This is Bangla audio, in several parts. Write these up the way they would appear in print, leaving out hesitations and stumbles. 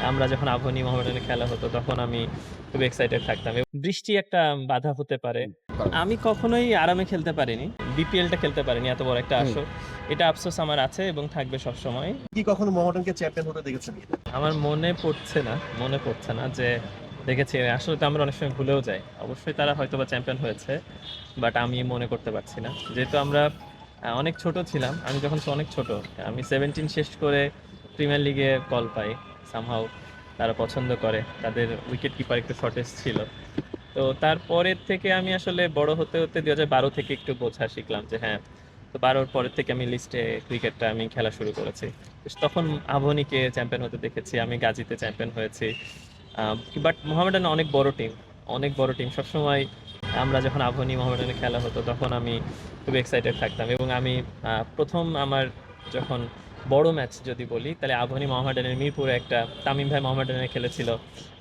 আমরা যখন আবাহনী মোহামেডানের খেলা হতো তখন আমি খুব এক্সাইটেড থাকতাম এবং বৃষ্টি একটা বাধা হতে পারে। কারণ আমি কখনোই আরামে খেলতে পারিনি। বিপিএলটা খেলতে পারিনি, এত বড় একটা হুম, আসর। এটা আফসোস আমার আছে এবং থাকবে সবসময়। কি কখনো মোহামেডানকে চ্যাম্পিয়ন হতে দেখেছেন? আমার মনে পড়ছে না যে দেখেছি। আসলে তো আমরা অনেক সময় ভুলেও যাই। অবশ্যই তারা হয়তোবা চ্যাম্পিয়ন হয়েছে। বাট আমি মনে করতে পারছি না। যেহেতু আমরা অনেক ছোট ছিলাম। আমি যখন অনেক ছোট। আমি 17 শেষ করে প্রিমিয়ার লিগে কল পাই। সামহাউ তারা পছন্দ করে। তাদের উইকেট কিপার একটু শর্টেজ ছিল। তো তারপরের থেকে আমি আসলে বড় হতে 2012 থেকে একটু বোঝা শিখলাম যে হ্যাঁ, তো 12 র পরের থেকে আমি লিস্টে ক্রিকেটটা আমি খেলা শুরু করেছি। তখন আবাহনীকে চ্যাম্পিয়ন হতে দেখেছি, আমি গাজীতে চ্যাম্পিয়ন হয়েছি। বাট মোহামেডান অনেক বড় টিম, অনেক বড় টিম। সবসময় আমরা যখন আবাহনী মোহামেডানের খেলা হতো তখন আমি খুব এক্সাইটেড থাকতাম এবং আমি প্রথম আমার যখন বড় ম্যাচ যদি বলি তাহলে আবাহনী মোহামেডানের মিরপুরে একটা তামিম ভাই মোহামেডানে খেলেছিল,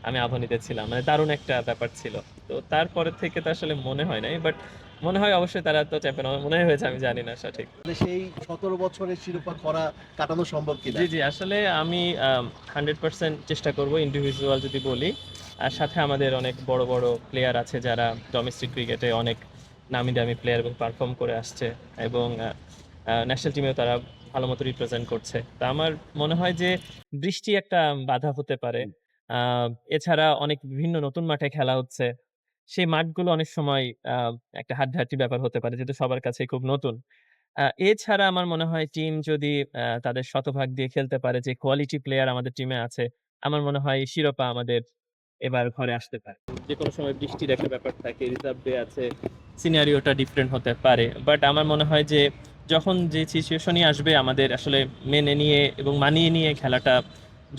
আমি আবাহনীতে ছিলাম, মানে দারুণ একটা ব্যাপার ছিল। তো তারপরে থেকে তো আসলে মনে হয় নাই, বাট মনে হয় অবশ্যই তারা তো চ্যাম্পিয়ন মনে হয় হয়েছে, আমি জানি না সঠিক। মানে সেই 17 বছরের শিরোপা খরা কাটানো সম্ভব কিনা? জি জি, আসলে আমি 100% চেষ্টা করব ইন্ডিভিজুয়াল যদি বলি। আর সাথে আমাদের অনেক বড় বড় প্লেয়ার আছে যারা ডোমেস্টিক ক্রিকেটে অনেক নামি দামি প্লেয়ার এবং পারফর্ম করে আসছে এবং ন্যাশনাল টিমেও তারা ভালো মতো রিপ্রেজেন্ট করছে। তা আমার মনে হয় যে বৃষ্টি একটা বাধা হতে পারে। হুম, আহ, এছাড়া অনেক বিভিন্ন নতুন মাঠে খেলা হচ্ছে, সেই মাঠগুলো অনেক সময় একটা হাড্ডাহাড্ডি ব্যাপার হতে পারে যেহেতু সবার কাছে খুব নতুন। এছাড়া আমার মনে হয় টিম যদি তাদের শতভাগ দিয়ে খেলতে পারে, যে কোয়ালিটি প্লেয়ার আমাদের টিমে আছে, আমার মনে হয় শিরোপা আমাদের এবার ঘরে আসতে পারে। যেকোনো সময় বৃষ্টির একটা ব্যাপার থাকে, রিজার্ভ ডে আছে, সিনারিওটা ডিফারেন্ট হতে পারে। বাট আমার মনে হয় যে যখন যে সিচুয়েশনই আসবে আমাদের আসলে মেনে নিয়ে এবং মানিয়ে নিয়ে খেলাটা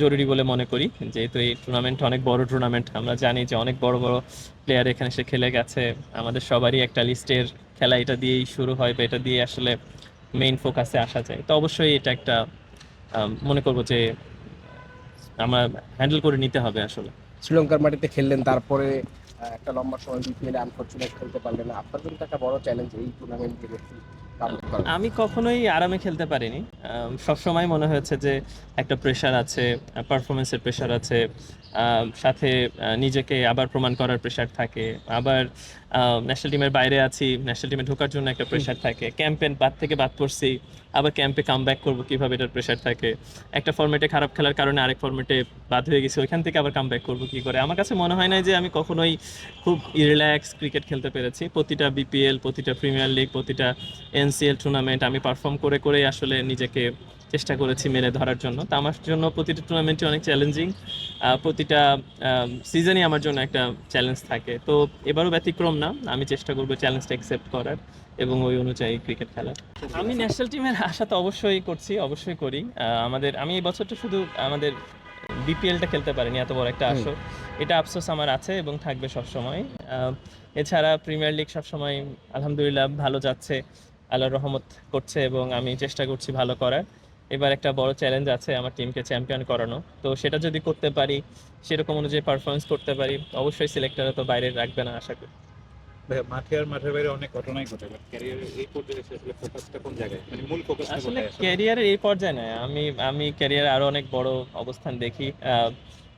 জরুরি বলে মনে করি। যেহেতু এই টুর্নামেন্ট অনেক বড় টুর্নামেন্ট, আমরা জানি যে অনেক বড় বড় প্লেয়ার এখানে এসে খেলে গেছে। আমাদের সবারই একটা লিস্টের খেলা এটা দিয়েই শুরু হয় বা এটা দিয়ে আসলে মেইন ফোকাসে আসা যায়। তো অবশ্যই এটা একটা মনে করব যে আমরা হ্যান্ডেল করে নিতে হবে আসলে। শ্রীলঙ্কার মাটিতে খেললেন তারপরে একটা লম্বা সময় বিপিএলে আনফরচুনেট খেলতে পারলেন না। আপনার জন্য তো একটা বড় চ্যালেঞ্জ এই টুর্নামেন্টে কাভার করা। আমি কখনোই আরামে খেলতে পারিনি। সবসময় মনে হয়েছে যে একটা প্রেশার আছে, পারফরমেন্সের প্রেশার আছে, সাথে নিজেকে আবার প্রমাণ করার প্রেশার থাকে। আবার ন্যাশনাল টিমের বাইরে আছি, ন্যাশনাল টিমে ঢোকার জন্য একটা হুম, প্রেশার থাকে। ক্যাম্পের বাদ থেকে বাদ পড়ছি, আবার ক্যাম্পে কাম ব্যাক করবো কীভাবে, এটার প্রেশার থাকে। একটা ফর্মেটে খারাপ খেলার কারণে আরেক ফর্মেটে বাদ হয়ে গেছি, ওইখান থেকে আবার কাম ব্যাক করবো কী করে। আমার কাছে মনে হয় না যে আমি কখনোই খুব রিল্যাক্স ক্রিকেট খেলতে পেরেছি। প্রতিটা বিপিএল, প্রতিটা প্রিমিয়ার লিগ, প্রতিটা এনসিএল টুর্নামেন্ট আমি পারফর্ম করে আসলে নিজেকে চেষ্টা করেছি মেলে ধরার জন্য। তো আমার জন্য প্রতিটা টুর্নামেন্টই অনেক চ্যালেঞ্জিং। প্রতিটা সিজনই আমার জন্য একটা চ্যালেঞ্জ থাকে। তো এবারও ব্যতিক্রম না, আমি চেষ্টা করবো চ্যালেঞ্জটা অ্যাকসেপ্ট করার এবং ওই অনুযায়ী ক্রিকেট খেলার। আমি ন্যাশনাল টিমের আশা তো অবশ্যই করছি, অবশ্যই করি। আমি এই বছরটা শুধু আমাদের বিপিএলটা খেলতে পারিনি, এত বড় একটা হুম। আসর। এটা আফসোস আমার আছে এবং থাকবে সবসময়। এছাড়া প্রিমিয়ার লিগ সবসময় আলহামদুলিল্লাহ ভালো যাচ্ছে, আল্লাহর রহমত করছে এবং আমি চেষ্টা করছি ভালো করার। এবার একটা বড় চ্যালেঞ্জ আছে আমার টিমকে চ্যাম্পিয়ন করানো। তো সেটা যদি করতে পারি, সেরকম অনুযায়ী পারফরমেন্স করতে পারি, অবশ্যই সিলেক্টররা তো বাইরে রাখবে না আশা করি। ভাইয়া, মাঠে আর মাঠের বাইরে অনেক ঘটনাই ঘটে, বাট ক্যারিয়ারের এই পর্যায়ে এসে আসলে ফোকাসটা কোন জায়গায়, মানে মূল ফোকাসটা আসলে কোথায় আসলে? ক্যারিয়ারের এই পর্যায়ে নয়, আমি আমি ক্যারিয়ারে আরো অনেক বড় অবস্থান দেখি।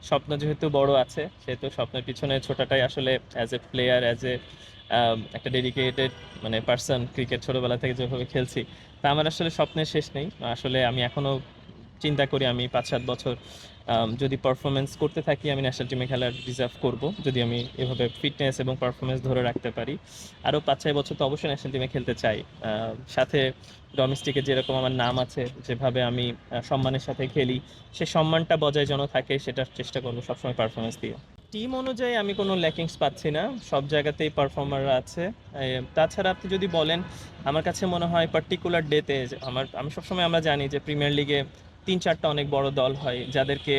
স্বপ্ন যেহেতু বড় আছে, সেহেতু স্বপ্নের পিছনে ছোটাটাই আসলে as a player, as a একটা ডেডিকেটেড মানে পার্সন, ক্রিকেট ছোটবেলা থেকে যেভাবে খেলছি, তা আমার আসলে স্বপ্নের শেষ নেই। আসলে আমি এখনো চিন্তা করি আমি 5-7 বছর যদি পারফরমেন্স করতে থাকি, আমি ন্যাশনাল টিমে খেলার ডিজার্ভ করব যদি আমি এভাবে ফিটনেস এবং পারফরমেন্স ধরে রাখতে পারি। আরও 5-6 বছর তো অবশ্যই ন্যাশনাল টিমে খেলতে চাই। সাথে ডোমেস্টিকে যেরকম আমার নাম আছে, যেভাবে আমি সম্মানের সাথে খেলি, সে সম্মানটা বজায় যেন থাকে, সেটার চেষ্টা করবো সবসময় পারফরমেন্স দিয়ে। টিম অনুযায়ী আমি কোনো ল্যাকিংস পাচ্ছি না, সব জায়গাতেই পারফর্মাররা আছে। তাছাড়া আপনি যদি বলেন, আমার কাছে মনে হয় পার্টিকুলার ডেতে আমি সবসময় আমরা জানি যে প্রিমিয়ার লিগে 3-4টা অনেক বড় দল হয় যাদেরকে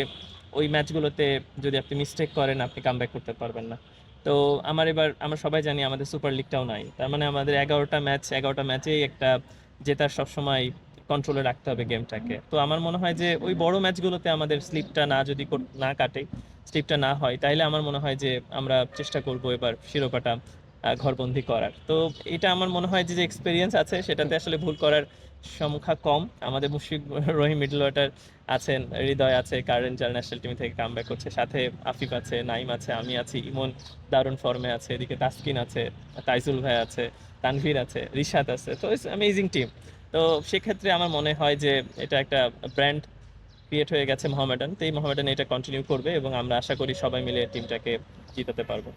ওই ম্যাচগুলোতে যদি আপনি মিস্টেক করেন আপনি কামব্যাক করতে পারবেন না। তো আমরা সবাই জানি আমাদের সুপার লিগটাও নাই, তার মানে আমাদের 11টা ম্যাচেই একটা জেতার সবসময় কন্ট্রোলে রাখতে হবে গেমটাকে। তো আমার মনে হয় যে ওই বড় ম্যাচগুলোতে আমাদের স্লিপটা না যদি না কাটে, স্লিপটা না হয়, তাইলে আমার মনে হয় যে আমরা চেষ্টা করব এবার শিরোপাটা ঘরবন্দি করার। তো এটা আমার মনে হয় যে এক্সপিরিয়েন্স আছে সেটাতে আসলে ভুল করার সংখ্যা কম। আমাদের মুশফিক রহিম মিডল অর্ডার আছেন, হৃদয় আছে, কারেন্ট ইন্টারন্যাশনাল টিম থেকে কামব্যাক করছে, সাথে আফিফ আছে, নাইম আছে, আমি আছি, ইমন দারুণ ফর্মে আছে, এদিকে তাসকিন আছে, তাইজুল ভাই আছে, তানভীর আছে, রিশাদ আছে। তো ইটস অ্যামেজিং টিম। তো সেক্ষেত্রে আমার মনে হয় যে এটা একটা ব্র্যান্ড ক্রিয়েট হয়ে গেছে মোহামেডান। তো এই মোহামেডান এটা কন্টিনিউ করবে এবং আমরা আশা করি সবাই মিলে টিমটাকে জিতাতে পারবো।